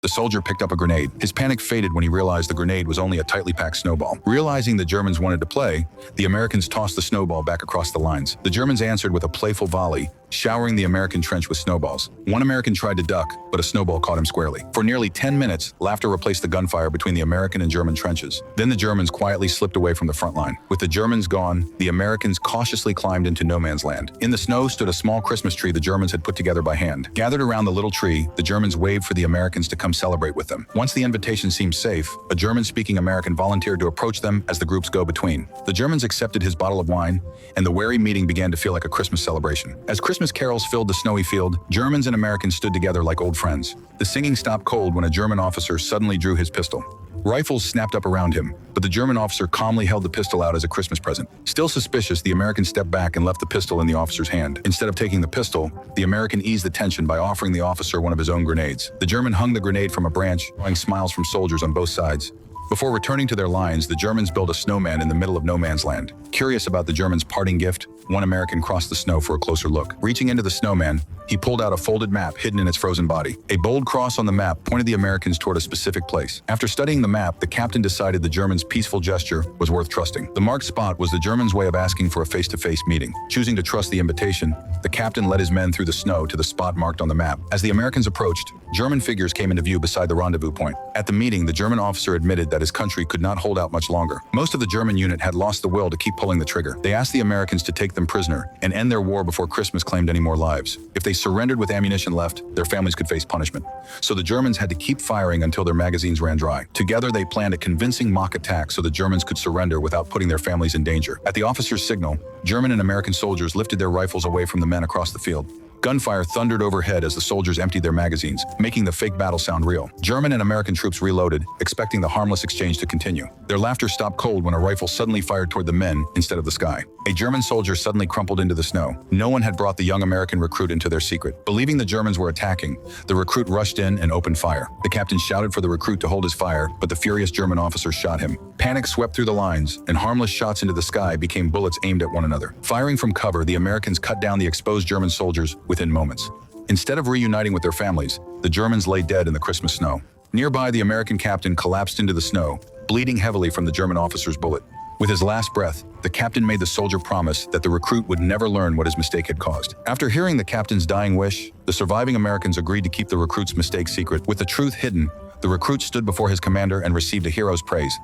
The soldier picked up a grenade. His panic faded when he realized the grenade was only a tightly packed snowball. Realizing the Germans wanted to play, the Americans tossed the snowball back across the lines. The Germans answered with a playful volley, showering the American trench with snowballs. One American tried to duck, but a snowball caught him squarely. For nearly 10 minutes, laughter replaced the gunfire between the American and German trenches. Then the Germans quietly slipped away from the front line. With the Germans gone, the Americans cautiously climbed into no man's land. In the snow stood a small Christmas tree the Germans had put together by hand. Gathered around the little tree, the Germans waved for the Americans to come celebrate with them. Once the invitation seemed safe, a German-speaking American volunteered to approach them as the groups go between. The Germans accepted his bottle of wine, and the weary meeting began to feel like a Christmas celebration. As Christmas carols filled the snowy field, Germans and Americans stood together like old friends. The singing stopped cold when a German officer suddenly drew his pistol. Rifles snapped up around him, but the German officer calmly held the pistol out as a Christmas present. Still suspicious, the American stepped back and left the pistol in the officer's hand. Instead of taking the pistol, the American eased the tension by offering the officer one of his own grenades. The German hung the grenade from a branch, drawing smiles from soldiers on both sides. Before returning to their lines, the Germans built a snowman in the middle of no man's land. Curious about the Germans' parting gift, one American crossed the snow for a closer look. Reaching into the snowman, he pulled out a folded map hidden in its frozen body. A bold cross on the map pointed the Americans toward a specific place. After studying the map, the captain decided the Germans' peaceful gesture was worth trusting. The marked spot was the Germans' way of asking for a face-to-face meeting. Choosing to trust the invitation, the captain led his men through the snow to the spot marked on the map. As the Americans approached, German figures came into view beside the rendezvous point. At the meeting, the German officer admitted that his country could not hold out much longer. Most of the German unit had lost the will to keep pulling the trigger. They asked the Americans to take them prisoner and end their war before Christmas claimed any more lives. If they surrendered with ammunition left, their families could face punishment. So the Germans had to keep firing until their magazines ran dry. Together, they planned a convincing mock attack so the Germans could surrender without putting their families in danger. At the officer's signal, German and American soldiers lifted their rifles away from the men across the field. Gunfire thundered overhead as the soldiers emptied their magazines, making the fake battle sound real. German and American troops reloaded, expecting the harmless exchange to continue. Their laughter stopped cold when a rifle suddenly fired toward the men instead of the sky. A German soldier suddenly crumpled into the snow. No one had brought the young American recruit into their secret. Believing the Germans were attacking, the recruit rushed in and opened fire. The captain shouted for the recruit to hold his fire, but the furious German officer shot him. Panic swept through the lines, and harmless shots into the sky became bullets aimed at one another. Firing from cover, the Americans cut down the exposed German soldiers within moments. Instead of reuniting with their families, the Germans lay dead in the Christmas snow. Nearby, the American captain collapsed into the snow, bleeding heavily from the German officer's bullet. With his last breath, the captain made the soldier promise that the recruit would never learn what his mistake had caused. After hearing the captain's dying wish, the surviving Americans agreed to keep the recruit's mistake secret. With the truth hidden, the recruit stood before his commander and received a hero's praise.